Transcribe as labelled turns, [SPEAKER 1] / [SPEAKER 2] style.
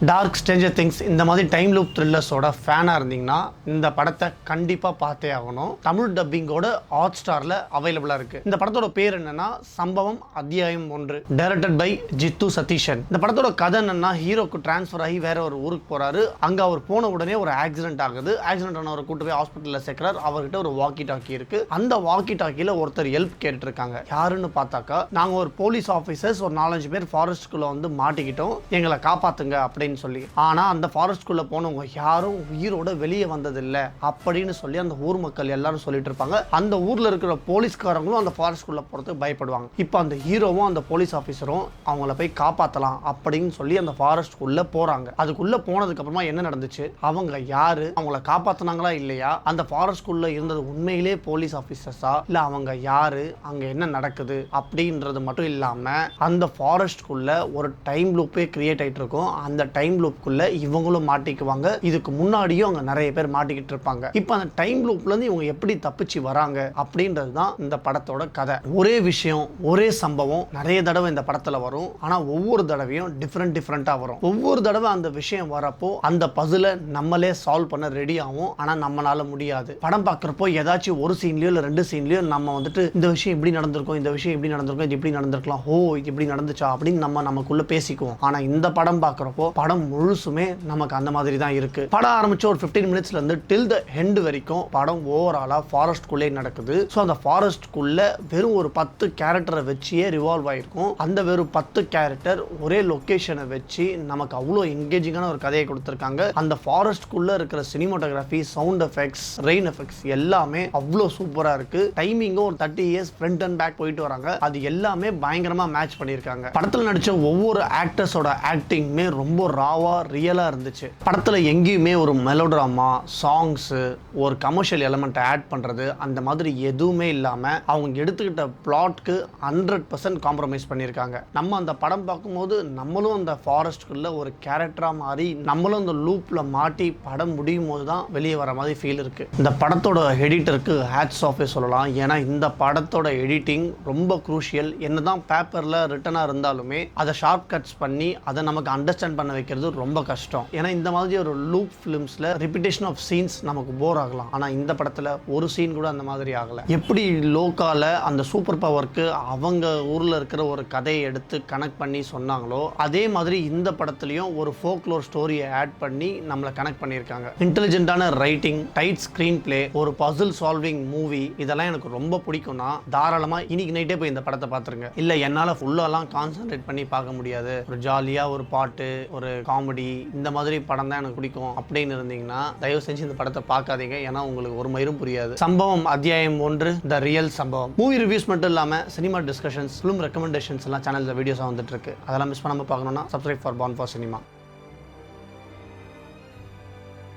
[SPEAKER 1] Dark Stranger things இந்த மாதிரி time loop த்ரில்லர்ஸோட ஃபேனாக இருந்தீங்கன்னா இந்த படத்தை கண்டிப்பாக பார்த்தே ஆகணும். தமிழ் டப்பிங்கோட ஹாட் ஸ்டாரில் அவைலபிளாக இருக்குது. இந்த படத்தோட பேர் என்னன்னா சம்பவம் அத்தியாயம் 1, டைரக்டட் பை ஜித்து சதீஷன். இந்த படத்தோட கதை என்னன்னா, ஹீரோக்கு டிரான்ஸ்ஃபர் ஆகி வேற ஒரு ஊருக்கு போறாரு. அங்கே அவர் போன உடனே ஒரு ஆக்சிடென்ட் ஆகுது. ஆக்சிடென்ட் ஆனவரை கூட்டு போய் ஹாஸ்பிட்டலில் சேர்க்கிறார். அவர்கிட்ட ஒரு வாக்கி டாக்கி இருக்கு. அந்த வாக்கி டாக்கியில் ஒருத்தர் ஹெல்ப் கேட்டுட்டு இருக்காங்க. யாருன்னு பார்த்தாக்கா, நாங்கள் ஒரு போலீஸ் ஆஃபீஸர்ஸ் ஒரு 4-5 பேர் ஃபாரஸ்ட்குள்ளே வந்து மாட்டிக்கிட்டோம், எங்களை காப்பாத்துங்க அப்படின்னு சொல்லி. ஆனா அந்த ஃபாரஸ்ட்குள்ள போனவங்க யாரும் உயிரோட வெளியே வந்ததில்லை அப்படின்னு சொல்லி அந்த ஊர் மக்கள் எல்லாரும் சொல்லிட்டு இருப்பாங்க. அந்த ஊர்ல இருக்கிற போலீஸ்காரங்களும் அந்த ஃபாரஸ்ட்குள்ள போறதுக்கு பயப்படுவாங்க. இப்போ அந்த ஹீரோவும் அந்த போலீஸ் ஆஃபீஸரும் அவங்கள போய் காப்பாற்றலாம் அப்படின்னு சொல்லி அந்த ஃபாரஸ்ட்குள்ள போறாங்க. அதுக்குள்ள போனதுக்கு அப்புறமா என்ன நடந்துச்சு, அவங்க யாரு, அவங்கள காப்பாத்தினாங்களா இல்லையா, அந்த ஃபாரஸ்ட்குள்ள இருந்தது உண்மையிலே போலீஸ் ஆஃபீஸர்ஸா இல்ல அவங்க யாரு, அங்க என்ன நடக்குது அப்படின்றது மட்டும் இல்லாம அந்த ஃபாரஸ்ட்குள்ள ஒரு டைம் லூப்பே கிரியேட் ஆயிட்டு இருக்கும். அந்த டைம் லூப்குள்ள இவங்களும் மாட்டிக்குவாங்க. இதுக்கு முன்னாடியும் அங்க நிறைய பேர் மாட்டிக்கிட்டு இருப்பாங்க. இப்போ அந்த டைம் லூப்ல இருந்து இவங்க எப்படி தப்பிச்சு வராங்க அப்படின்றது தான் இந்த படத்தோட கதை. ஒரே விஷயம், ஒரே சம்பவம் நிறைய தடவை இந்த படத்துல வரும். ஆனா ஒவ்வொரு தடவையும் டிஃப்ரெண்டா வரும். ஒவ்வொரு தடவை அந்த விஷயம் வரப்போ அந்த பசிலை நம்மளே சால்வ் பண்ண ரெடி ஆகும். ஆனா நம்மளால முடியாது. படம் பார்க்கறப்போ ஏதாச்சும் ஒரு சீன்லயோ இல்ல 2 சீன்லயோ நம்ம வந்துட்டு இந்த விஷயம் இப்படி நடந்திருக்கும், இந்த விஷயம் இப்படி நடந்திருக்கும், இது இப்படி நடந்திருக்கலாம், ஓ இது இப்படி நடந்துச்சா அப்படின்னு நமக்குள்ள பேசிக்குவோம். ஆனா இந்த படம் பார்க்கறப்போ படம் முழுசுமே நமக்கு அந்த மாதிரி தான் இருக்கு. படம் ஆரம்பிச்ச ஒரு 15 மினிட்ஸ்ல இருந்து டில் த எண்ட் வரைக்கும் படம் ஓவராலா ஃபாரஸ்ட் குள்ளே நடக்குது. ஸோ அந்த ஃபாரஸ்ட் குள்ள வெறும் ஒரு 10 கேரக்டரை வச்சியே ரிவால்வ் ஆயிருக்கும். அந்த வெறும் 10 கேரக்டர் ஒரே லொகேஷனை வச்சு நமக்கு அவ்வளோ என்கேஜிங்கான ஒரு கதையை கொடுத்துருக்காங்க. அந்த ஃபாரஸ்ட் குள்ள இருக்கிற cinematography, sound effects, rain effects எல்லாமே அவ்வளோ சூப்பரா இருக்கு. டைமிங்கும் ஒரு 30 இயர்ஸ் ஃப்ரண்ட் அண்ட் பேக் போயிட்டு வராங்க. அது எல்லாமே பயங்கரமா மேட்ச் பண்ணியிருக்காங்க. படத்தில் நடிச்ச ஒவ்வொரு ஆக்டர்ஸோட ஆக்டிங்குமே ரொம்ப ராவா ரியலா இருந்துச்சு. படத்துல எங்கேயுமே ஒரு மெலோட்ராமா, சாங்ஸ், ஒரு கமர்ஷியல் எலிமெண்ட் ஆட் பண்றது அந்த மாதிரி எதுவுமே இல்லாம அவங்க எடுத்துக்கிட்ட பிளாட்க்கு 100% காம்ப்ரமைஸ் பண்ணியிருக்காங்க. நம்ம அந்த படம் பார்க்கும்போது நம்மளும் அந்த ஃபாரஸ்ட்குள்ள ஒரு கேரக்டரா மாறி நம்மளும் அந்த லூப்ல மாட்டி படம் முடியும் போது தான் வெளியே வர மாதிரி ஃபீல் இருக்கு. இந்த படத்தோட எடிட்டருக்கு ஹேட்ஸ் ஆஃப் சொல்லலாம். ஏன்னா இந்த படத்தோட எடிட்டிங் ரொம்ப குரூஷியல். என்னதான் பேப்பர்ல ரிட்டனா இருந்தாலுமே அதை ஷார்ட் கட்ஸ் பண்ணி அதை நமக்கு அண்டர்ஸ்டாண்ட் பண்ண வைக்கிறது ரொம்ப கஷ்டம். ஏன்னா இந்த மாதிரி ஒரு லூப் ஃபிலிம்ஸ்ல ரிப்பிட்டேஷன் ஆஃப் சீன்ஸ் நமக்கு போர் ஆகலாம். ஆனா இந்த படத்துல ஒரு சீன் கூட அந்த மாதிரி ஆகல. எப்படி லோக்கால அந்த சூப்பர் பவருக்கு அவங்க ஊர்ல இருக்கிற ஒரு கதையை எடுத்து கனெக்ட் பண்ணி சொன்னாங்களோ அதே மாதிரி இந்த படத்துலயும் ஒரு ஃபோக்லோர் ஸ்டோரியை ஆட் பண்ணி நம்மளை கனெக்ட் பண்ணியிருக்காங்க. இன்டெலிஜென்ட்டான ரைட்டிங், டைட் ஸ்கிரீன் பிளே, ஒரு பசில் சால்விங் மூவி, இதெல்லாம் எனக்கு ரொம்ப பிடிக்கும்னா தாராளமா இன்னைக்கு நைட்டே போய் இந்த படத்தை பார்த்துருங்க. இல்ல என்னால ஃபுல்லாலாம் கான்சென்ட்ரேட் பண்ணி பார்க்க முடியாது, ஒரு ஜாலியா ஒரு பாட்டு, ஒரு காமெடி, இந்த மாதிரி படம் தான் எனக்கு பிடிக்கும் அப்படின்னு இருந்தீங்கன்னா தயவு செஞ்சு இந்த படத்தை பார்க்காதீங்க. ஏன்னா உங்களுக்கு ஒரு மயிரும் புரியாது. சம்பவம் அத்தியாயம் 1, த ரியல் சம்பவம். மூவி ரிவ்யூஸ் மட்டும் இல்லாம சினிமா டிஸ்கஷன்ஸ், ஃபிலிம் ரெக்கமெண்டேஷன்ஸ் எல்லாம் சேனல்ல வீடியோஸா வந்துட்டு இருக்கு. அதெல்லாம் மிஸ் பண்ணாம பார்க்கணும்னா subscribe for born for cinema.